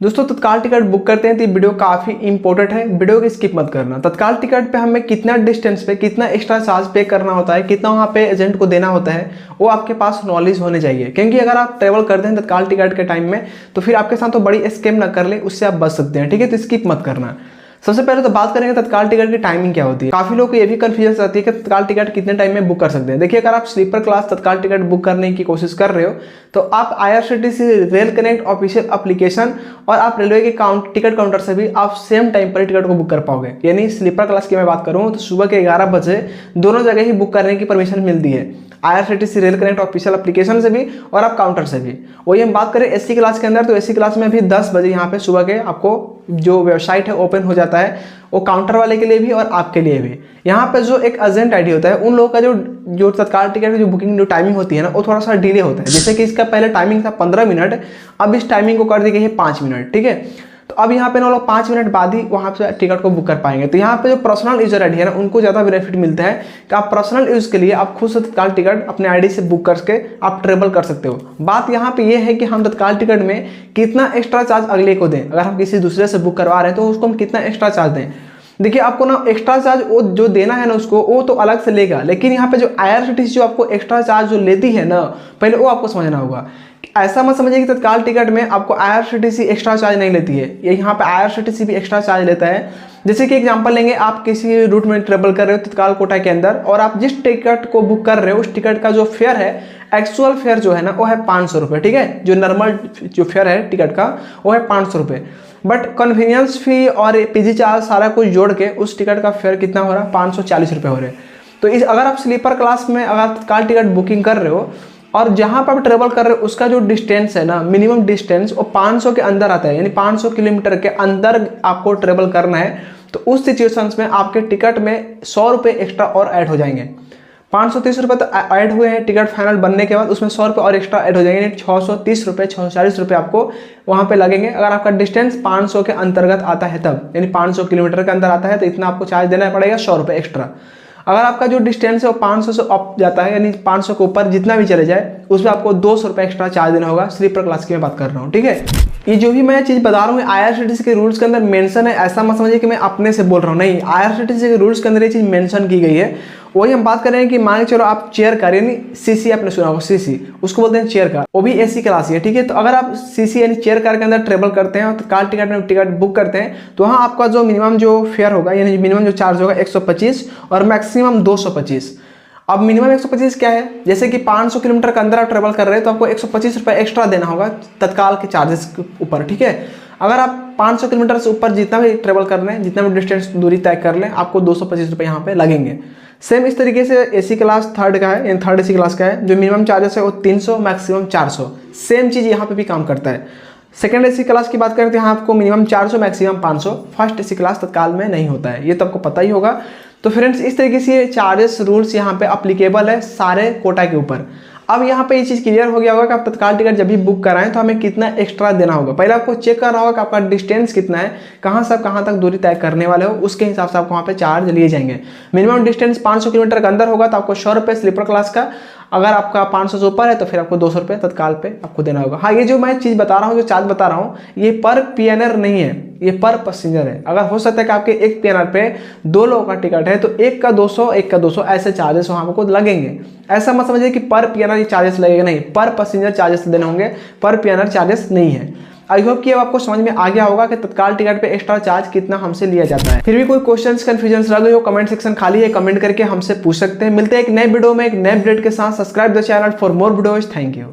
दोस्तों तत्काल ticket book करते हैं तो ये वीडियो काफ़ी इंपॉर्टेंट है, वीडियो को स्किप मत करना। तत्काल टिकट पे हमें कितना डिस्टेंस पे कितना एक्स्ट्रा चार्ज पे करना होता है, कितना वहाँ पे एजेंट को देना होता है, वो आपके पास नॉलेज होने चाहिए। क्योंकि अगर आप ट्रेवल करते हैं तत्काल टिकट के टाइम में तो फिर आपके साथ तो बड़ी स्कैम ना कर ले, उससे आप बच सकते हैं। ठीक है, तो स्किप मत करना। सबसे पहले तो बात करेंगे तत्काल टिकट की टाइमिंग क्या होती है। काफी लोग को ये भी कंफ्यूजन रहती है कि तत्काल टिकट कितने टाइम में बुक कर सकते हैं। देखिए, अगर आप स्लीपर क्लास तत्काल टिकट बुक करने की कोशिश कर रहे हो तो आप IRCTC rail connect official application और आप रेलवे के टिकट काउंटर से भी आप सेम टाइम पर टिकट को बुक कर पाओगे। यानी स्लीपर क्लास की मैं बात करूँ तो सुबह के 11 बजे दोनों जगह ही बुक करने की परमिशन मिलती है, IRCTC rail connect official application से भी और आप काउंटर से भी। वही हम बात करें AC क्लास के अंदर तो AC क्लास में भी 10 बजे यहाँ पे सुबह के आपको जो वेबसाइट है ओपन हो जाता है, वो काउंटर वाले के लिए भी और आपके लिए भी। यहाँ पे जो एक एजेंट ID होता है उन लोगों का जो तत्काल टिकट की जो बुकिंग जो टाइमिंग होती है ना, वो थोड़ा सा डिले होता है। जैसे कि इसका पहले टाइमिंग था 15 मिनट, अब इस टाइमिंग को कर दी गई है 5 मिनट। ठीक है, तो अब यहाँ पे ना लोग 5 मिनट बाद ही वहाँ पे टिकट को बुक कर पाएंगे। तो यहाँ पे जो पर्सनल यूजर ID है ना, उनको ज़्यादा बेनिफिट मिलता है कि आप पर्सनल यूज़ के लिए आप खुद से तत्काल टिकट अपने ID से बुक करके आप ट्रेवल कर सकते हो। बात यहाँ पे ये है कि हम तत्काल टिकट में कितना एक्स्ट्रा चार्ज अगले को दें। अगर हम किसी दूसरे से बुक करवा रहे हैं तो उसको हम कितना एक्स्ट्रा चार्ज दें। देखिए, आपको ना एक्स्ट्रा चार्ज वो जो देना है ना उसको, वो तो अलग से लेगा, लेकिन यहाँ पे जो IRCTC जो आपको एक्स्ट्रा चार्ज जो लेती है ना, पहले वो आपको समझना होगा। ऐसा मत समझिए कि तत्काल टिकट में आपको IRCTC एक्स्ट्रा चार्ज नहीं लेती है, ये यहाँ पे IRCTC भी एक्स्ट्रा चार्ज लेता है। जैसे कि एग्जांपल लेंगे, आप किसी रूट में ट्रेवल कर रहे हो तत्काल कोटा के अंदर और आप जिस टिकट को बुक कर रहे हो उस टिकट का जो फेयर है, एक्चुअल फेयर जो है ना, वो है 500 रुपये। ठीक है, जो नॉर्मल जो फेयर है टिकट का वो है 500 रुपये, बट कन्वीनियंस फी और PG चार्ज सारा कुछ जोड़ के उस टिकट का फेयर कितना हो रहा है, 540 रुपये हो रहे हैं। तो अगर आप स्लीपर क्लास में अगर तत्काल टिकट बुकिंग कर रहे हो और जहाँ पर आप ट्रेवल कर रहे हो उसका जो डिस्टेंस है ना, मिनिमम डिस्टेंस वो 500 के अंदर आता है, यानी 500 किलोमीटर के अंदर आपको ट्रेवल करना है, तो उस सिचुएशंस में आपके टिकट में 100 रुपये एक्स्ट्रा और ऐड हो जाएंगे। 530 रुपये तो ऐड हुए हैं टिकट फाइनल बनने के बाद, उसमें 100 रुपये और एक्स्ट्रा ऐड हो जाएंगे, यानी 630 रुपये 640 रुपये आपको वहाँ पे लगेंगे। अगर आपका डिस्टेंस 500 के अंतर्गत आता है तब, यानी 500 किलोमीटर के अंदर आता है तो इतना आपको चार्ज देना पड़ेगा, 100 रुपये एक्स्ट्रा। अगर आपका जो डिस्टेंस है वो 500 से अप जाता है, यानी 500 के ऊपर जितना भी चले जाए, उसमें आपको 200 रुपये एक्स्ट्रा चार्ज देना होगा। स्लीपर क्लास की मैं बात कर रहा हूँ। ठीक है, ये जो भी मैं चीज़ बता रहा हूँ IRCTC के रूल्स के अंदर मेंशन है, ऐसा मत समझिए कि मैं अपने से बोल रहा हूँ, नहीं, IRCTC के रूल्स के अंदर ये चीज़ मेंशन की गई है। वही हम बात करें कि मान के चलो आप चेयर कार, यानी CC आपने सुना होगा, CC उसको बोलते हैं चेयर कार, वो भी AC क्लास ही है। ठीक है, तो अगर आप CC यानी चेयर कार के अंदर ट्रेवल करते हैं और तत्काल टिकट में टिकट बुक करते हैं तो वहाँ आपका जो मिनिमम जो फेयर होगा, यानी मिनिमम जो चार्ज होगा 125 और मैक्सिमम 225। अब मिनिमम 125 क्या है, जैसे कि 500 किलोमीटर के अंदर आप ट्रेवल कर रहे हैं तो आपको 125 रुपये एक्स्ट्रा देना होगा तत्काल के चार्जेस के ऊपर। ठीक है, अगर आप 500 किलोमीटर से ऊपर जितना भी ट्रेवल कर लें, जितना भी डिस्टेंस दूरी तय कर लें, आपको 225 रुपये यहाँ पे लगेंगे। सेम इस तरीके से AC क्लास थर्ड का है, यानी थर्ड AC क्लास का है, जो मिनिमम चार्जेस है वो 300 मैक्सिमम 400। सेम चीज़ यहाँ पे भी काम करता है। सेकंड AC क्लास की बात करें तो यहाँ आपको minimum 400 maximum 500। First AC class तत्काल में नहीं होता है, ये तो आपको पता ही होगा। तो फ्रेंड्स, इस तरीके से चार्जेस रूल्स यहाँ पे अप्लीकेबल है सारे कोटा के ऊपर। अब यहाँ पे ये चीज़ क्लियर हो गया होगा कि आप तत्काल टिकट जब भी बुक कराएं तो हमें कितना एक्स्ट्रा देना होगा। पहले आपको चेक करना होगा कि आपका डिस्टेंस कितना है, कहाँ से आप कहाँ तक दूरी तय करने वाले हो, उसके हिसाब से आपको वहाँ पे चार्ज लिए जाएंगे। मिनिमम डिस्टेंस 500 किलोमीटर के अंदर होगा तो आपको 100 रुपये स्लीपर क्लास का, अगर आपका 500 से ऊपर है तो फिर आपको 200 रुपये तत्काल पे आपको देना होगा। हाँ, ये जो मैं चीज़ बता रहा हूँ, जो चार्ज बता रहा हूँ, ये पर PNR नहीं है, ये पर पैसेंजर है। अगर हो सकता है कि आपके एक PNR पे 2 लोगों का टिकट है तो एक का 200 एक का 200 ऐसे चार्जेस वहाँ आपको लगेंगे। ऐसा मत समझिए कि पर PNR ये चार्जेस लगेगा, नहीं, पर पैसेंजर चार्जेस देने होंगे, पर PNR चार्जेस नहीं है। आई होप कि अब आपको समझ में आ गया होगा कि तत्काल टिकट पे एक्स्ट्रा चार्ज कितना हमसे लिया जाता है। फिर भी कोई क्वेश्चंस कंफ्यूजन रह गए हो, कमेंट सेक्शन खाली है, कमेंट करके हमसे पूछ सकते हैं। मिलते हैं एक नए वीडियो में एक नए अपडेट के साथ। Subscribe the channel for more videos. Thank you.